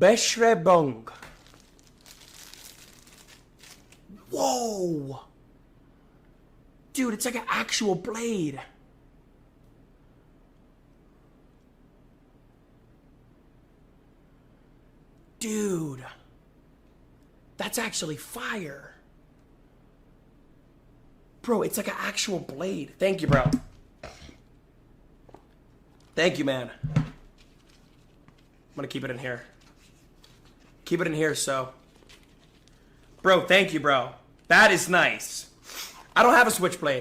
Beschreibung. Whoa. Dude, it's like an actual blade. Dude. That's actually fire. Bro, it's like an actual blade. Thank you, bro. Thank you, man. I'm gonna keep it in here. Keep it in here, so. Bro, thank you, bro. That is nice. I don't have a switchblade.